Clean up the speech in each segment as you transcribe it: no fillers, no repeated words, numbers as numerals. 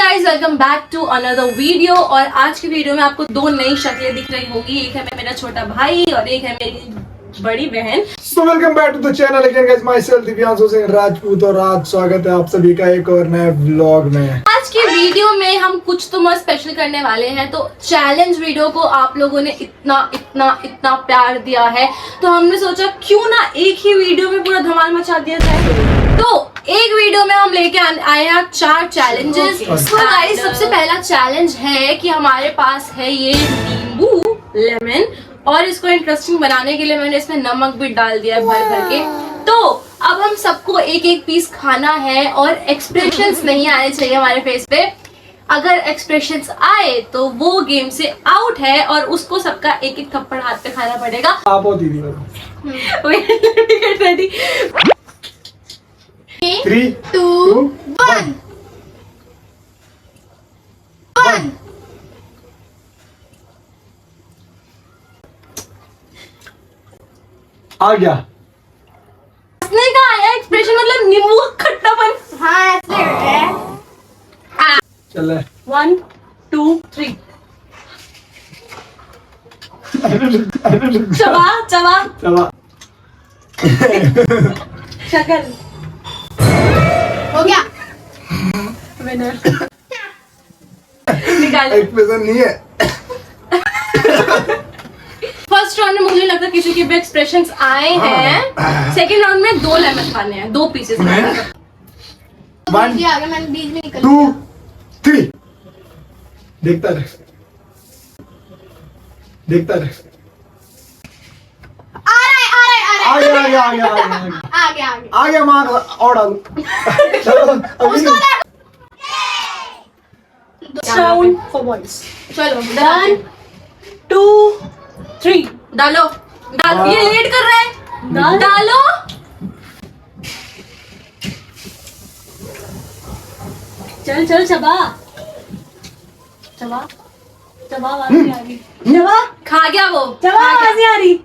Guys welcome back to another video. और आज की वीडियो में आपको दो नई शक्लें दिख रही होगी। एक है मेरा छोटा भाई और एक है मेरी बड़ी बहन। So welcome back to the channel again guys, myself Divyanshu Singh Rajput और आज स्वागत है आप सभी का एक और नए व्लॉग में। आज की वीडियो में हम कुछ तो मस्त स्पेशल करने वाले हैं। तो चैलेंज वीडियो को आप लोगों ने इतना प्यार दिया है तो हमने सोचा क्यों ना एक ही वीडियो में पूरा धमाल मचा दिया जाए। तो एक वीडियो में हम लेके आए हैं 4 चैलेंजेस। तो गाइस सबसे पहला चैलेंज है कि हमारे पास है ये नींबू लेमन और इसको इंटरेस्टिंग बनाने के लिए मैंने इसमें नमक भी डाल दिया है भर भर के। तो अब हम सबको एक एक पीस खाना है और एक्सप्रेशंस नहीं आने चाहिए हमारे फेस पे। अगर एक्सप्रेशंस आए तो वो गेम से आउट है और उसको सबका एक एक थप्पड़ हाथ पे खाना पड़ेगा। आप हो दीदी। रेडी 3 2 1 आ गया। हंसने का आया एक्सप्रेशन, मतलब नींबू का खट्टापन। हाँ ऐसे है। चल 1 2 3 चबा चबा चला शक्ल हो गया। विनर निकाल। एक्सप्रेशन नहीं है। फर्स्ट राउंड में मुझे लगता किसी के भी एक्सप्रेशंस आए हैं। सेकंड राउंड में 2 लेमन खाने हैं, 2 पीसेस। 1 2 3 देखता रहे आ गया मार और डालो। Round for boys. चलो 1 2 3 डालो। ये लेट कर रहा है। डालो। चल चल चबा चबा चबा, आवाज नहीं आ रही। चबा खा गया वो। चबा आवाज नहीं आ रही।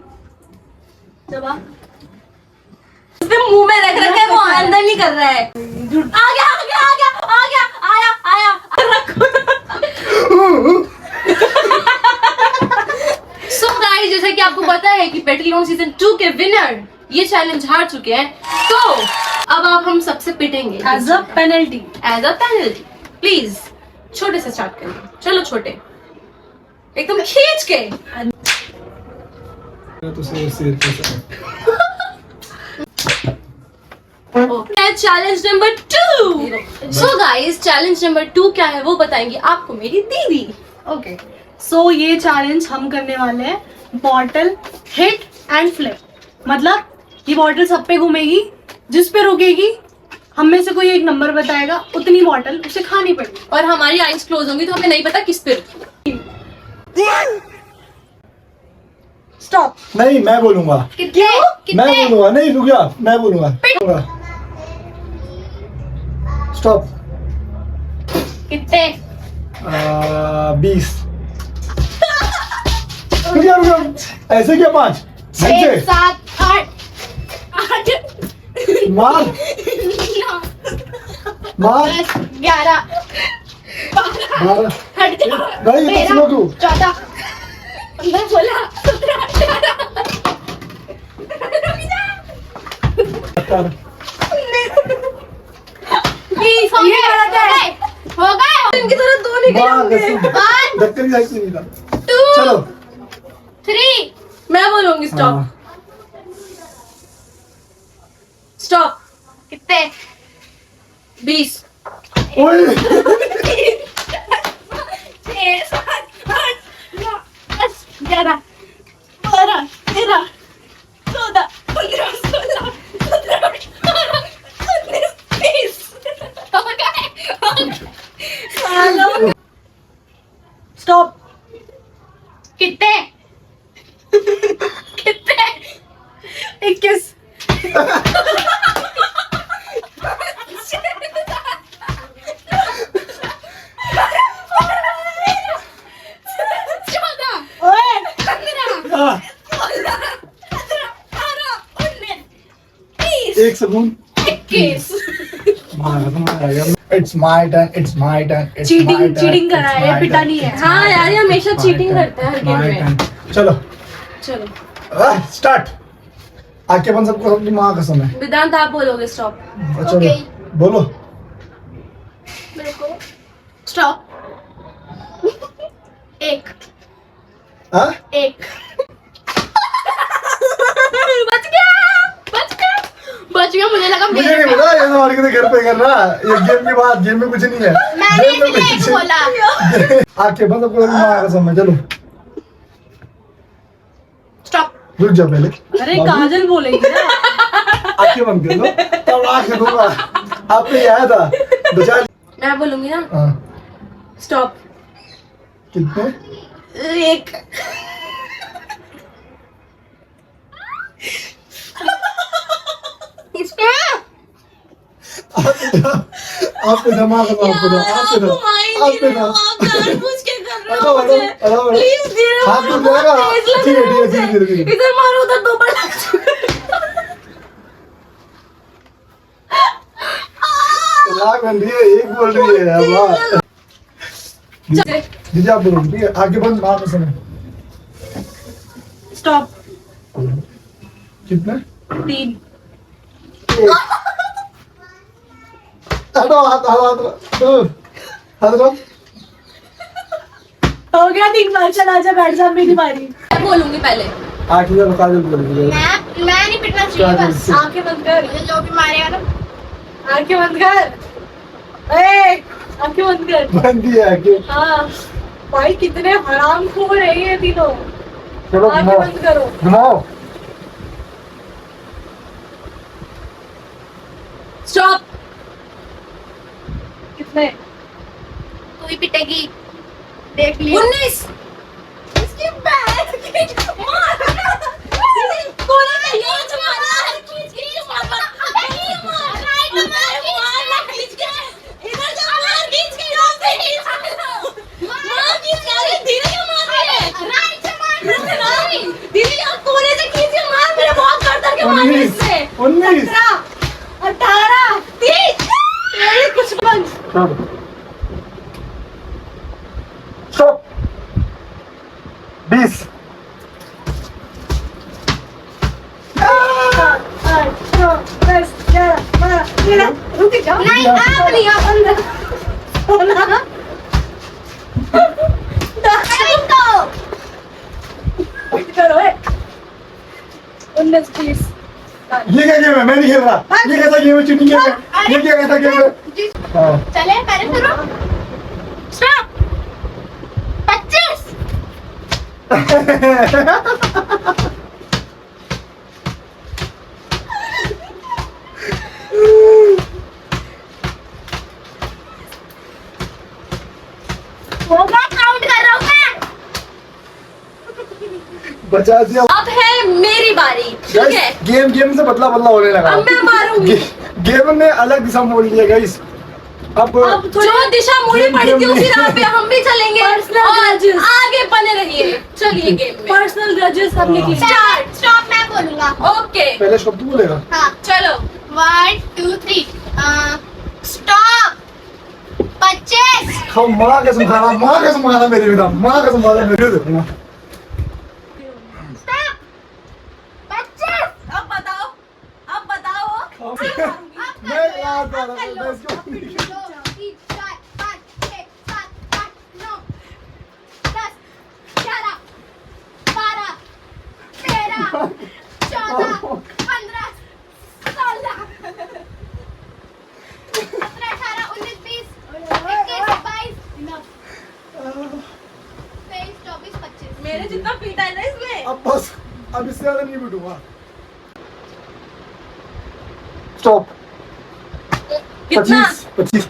चबा उसने मुंह में रख रखा है, वो अंदर नहीं कर रहा है। आ गया आ गया आ गया आ गया आया रखो। सो गाइस जैसे कि आपको पता है कि पेट्रियन सीजन 2 के विनर ये चैलेंज हार चुके हैं, तो अब आप हम सबसे पिटेंगे एज अ पेनल्टी। प्लीज छोटे से स्टार्ट करें। चलो छोटे, एकदम खींच के। तो शेर challenge number 2। So guys challenge number 2 क्या है वो बताएंगी आपको मेरी दीदी। ओके सो ये चैलेंज हम करने वाले हैं बॉटल हिट एंड फ्लिप। मतलब ये बॉटल सब पे घूमेगी, जिस पे रुकेगी हम में से कोई एक नंबर बताएगा, उतनी बॉटल उसे खानी पड़ेगी। और हमारी आईज क्लोज होंगी तो हमें नहीं पता किस पे रुकी। स्टॉप। नहीं मैं बोलूंगा। मैं बोलूंगा। नहीं रुक जा, मैं बोलूंगा। स्टॉप। कितने? 20। रुक जा। ऐसे क्या 5 6 7 8 मार 11 12 हट जा। नहीं ये तो सुनो तू। 14 15 16 17 18 20 हो गए। इनकी तरह 2 निकले होंगे। 1 2 चलो 3 मैं बोलूंगी स्टॉप। स्टॉप। कितने? 20 ओए 6 7 8 9 10 11 12 13 14 15 16 17 18 19 20 हो गए। स्टॉप। कितने? कितने? 21 एक सेकंड 21 मार It's my turn. It's my turn. It's my cheating turn. Cheating करा It's है, my पिटा turn. नहीं है। It's हाँ my यार, ये turn. हमेशा It's my cheating turn. करता है हर It's game my में। turn. चलो चलो स्टार्ट। आके बन सबको अपनी माँ कसम है। वेदांत आप बोलोगे स्टॉप। चलो Okay. बोलो। मेरे को स्टॉप। एक हाँ? एक बच गया मुझे लगा मुझे मेरे नहीं पता, ये हमारे किसी घर पे कर रहा। ये गेम की बात, गेम में कुछ नहीं है। मैंने गेम में इसलिए कुछ एक बोला। आके बन सबको अपनी माँ कसम है। चलो स्टॉप। रुक जा पहले। अरे बाबू, काजल बोलेगी ना। आंखें बंद कर लो तब आंखें दूंगा। आप पे आया था बचा। मैं बोलूंगी ना हाँ स्टॉप। कितने? एक आप पे दिमाग है, आप पे ना, आप पे ना, आप पे ना। हटो, हटो, हटो, हटो। हाथ टूट जाएगा। ठीक है, ठीक है, ठीक है, ठीक है। इधर मारो उधर दो बार लाख बन रही है, एक बोल रही है यार, वाह। दीदी आप बोलो, ठीक है, आगे बंद मार कसम है। स्टॉप। कितने? 3 हटो, हाथ हाथ हाथ हो गया 3 बार। चल आजा बैठ जा, मेरी बारी। मैं बोलूंगी पहले। आगे चलो, काजल बोलो। मैं नहीं पिटना चाहिए बस। आंखें बंद कर, मुझे जो भी मारेगा ना। आंखें बंद कर। ए, आंखें बंद कर। बंद ही है आगे। हाँ भाई, कितने हरामखोर है ये तीनों। चलो आंखें घुमाओ, बंद करो। घुमाओ। स्टॉप। कितने? तू ही पिटेगी, देख लियो। 19। इसकी बहन की मार। कोने में ये जो मारा है, खींच के ये मार मार। ये मार, राइट में मार ना खींच के। इधर जो मार खींच के इधर से खींच के। मार खींच के, अरे धीरे क्यों मार रही है? राइट से मार। नहीं, धीरे यार, कोने से खींच के मार, मेरे बहुत कर के मार इससे। 19 18 30। मेरे कुछ बंद। स्टॉप। 20 रुक जाओ। नहीं आप नहीं, आप अंदर। राइट तो। करो 19 20। ये क्या गेम है? मैं नहीं खेल रहा। ये कैसा गेम है? चीटिंग गेम है। ये क्या कैसा गेम है? हाँ। चले पहले शुरू। स्टॉप। 25। होगा, काउंट कर रहा हूँ मैं। बचा दिया। अब है मेरी बारी, ठीक है? गेम गेम से बदला बदला होने लगा। अब मैं मारूंगी। गेम ने अलग दिशा मोड़ लिया गाइस। अब जो दिशा मुड़ी पड़ी थी उसी राह पे हम भी चलेंगे Personal और grudges। आगे बने रहिए। चलिए गेम में पर्सनल ग्रजेस हमने की। स्टार्ट। स्टॉप मैं बोलूंगा। ओके पहले शब्द तू बोलेगा। हाँ। चलो। 1 2 3 स्टॉप। 25। खाओ, माँ कसम खाना, माँ कसम खाना मेरे बिना, माँ कसम खाना मेरे बिना। स्टॉप। 25। अब बताओ, अब बताओ। मैं याद कर रहा था, मैं इसको 2 3 4 5 6 7 8 9 10 11 12 13 14 15 16 17 18 19 20 21 22 23 24 25। मेरे जितना पीटा है ना इसमें। अब बस, अब इससे ज्यादा नहीं बिठूंगा। स्टॉप। कितना? 25।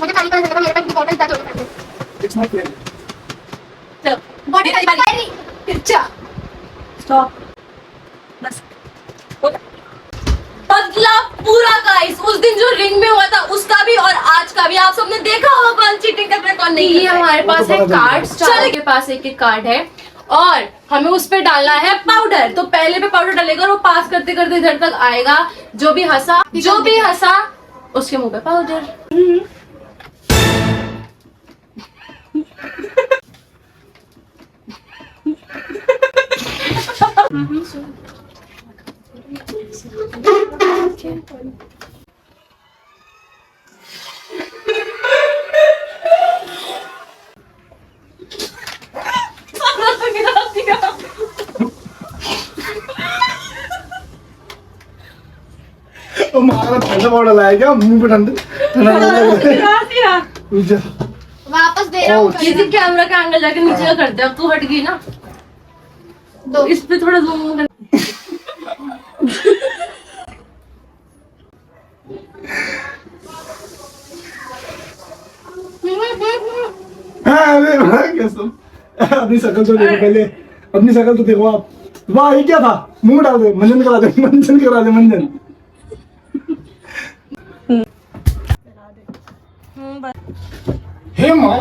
मुझे खाली कर देगा, मेरे पास बॉटल था छोटे पैसे। It's my turn. चलो, बॉटल मेरी खाली बारी। अच्छा, स्टॉप। बस बदला पूरा गाइस। उस दिन जो रिंग में हुआ था उसका भी और आज का भी। आप सबने देखा होगा कौन चीटिंग कर रहा है, कौन नहीं। ये हमारे वो पास तो है पता चल कार्ड। गया। चल के पास एक एक कार्ड है और हमें उस पे डालना है पाउडर। तो पहले पे पाउडर डालेगा और वो पास करते करते इधर तक आएगा। जो भी हंसा उसके मुंह पे पाउडर। मारा ठंडा पाउडर लाया क्या मुंह पे ठंडा रुक जा। वापस दे रहा हूँ किसी कैमरा का एंगल जाके नीचे का कर दे। अब तू हट गई ना, तो इस पे थोड़ा जूम कर। अरे वाह कसम, अपनी शक्ल तो देखो पहले, अपनी शक्ल तो देखो आप। वाह ये क्या था, मुंह डाल दे, मंजन करा दे, मंजन करा दे, मंजन। हे माँ,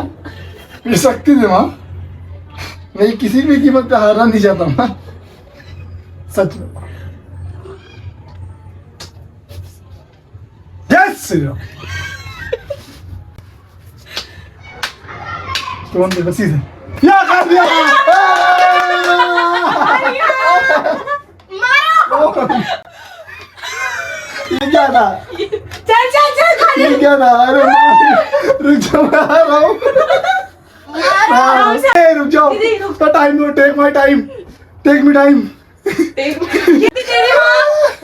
ये शक्ति दे माँ, मैं किसी भी कीमत पे हारना नहीं चाहता माँ, सच में। यस कौन दे बसी से या कर दिया। ये क्या था, चल चल चल खा ले। ये क्या था। अरे रुक जाओ, मैं आ रहा हूँ। रुक जाओ, टाइम दो, take my time, take me time.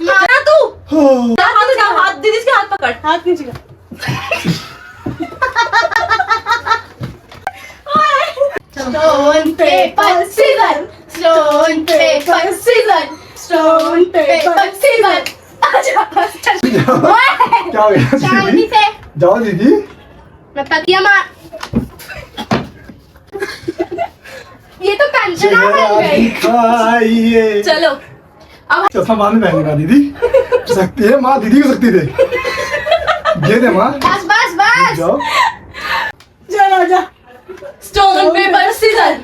मारा तू हाथ दीदी इसके हाथ पकड़। हाथ नीचे कर। Stone, paper, scissors. Stone, paper, scissors. Stone, paper, scissors. क्या हो गया शांति दीदी? से जाओ दीदी। मैं तकिया मार। ये तो कंचना बन गई। खाइए। चलो चश्मा बाद में पहनेगा दीदी। सकती है माँ, दीदी को सकती दे, दे दे माँ। बस बस बस। जाओ चल आजा। Stone paper scissor.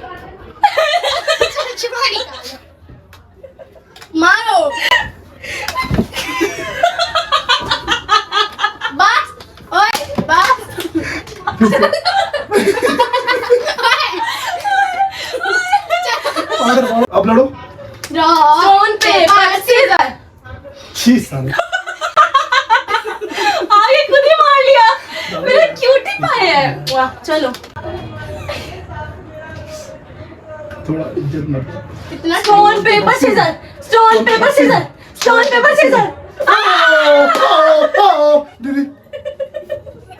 मारो। बस ओए बस। अब लड़ो। Stone paper scissor. छी साले। आगे खुद ही मार लिया। मेरे क्यूटी पाए है। वाह चलो। थोड़ा इज्जत मत। इतना stone paper scissor. Stone paper scissor. Stone paper scissor. दीदी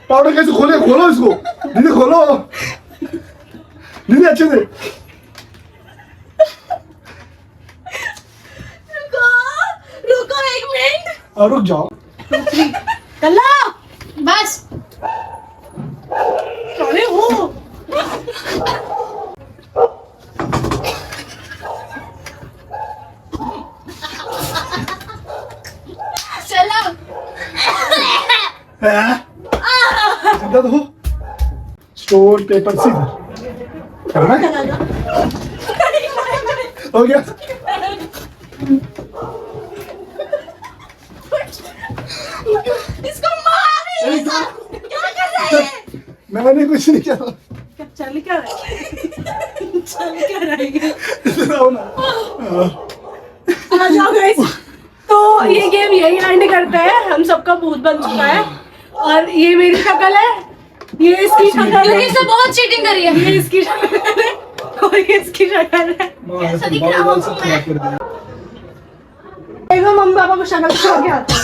पाउडर कैसे खोले, खोलो इसको दीदी, खोलो दीदी अच्छे से। रुको 1 मिनट। और रुक जाओ। कल्ला बस। अरे हो चलो। सीधा तो स्टोन पेपर सीजर करना है? हो गया। इसको मार। अरे क्या कर रहा है? मैंने कुछ नहीं किया। चल क्या रहा है? चल क्या रहेगा? इधर आओ ना। आ जाओ गाइस। तो ये गेम यही एंड करते हैं। हम सबका भूत बन चुका है और ये मेरी शक्ल है, ये इसकी शक्ल क्योंकि है, इसने बहुत चीटिंग करी है। ये इसकी शक्ल है और ये इसकी शक्ल है। ऐसा दिख रहा हूँ मैं। देखो मम्मी पापा को शक्ल दिखा के आता है।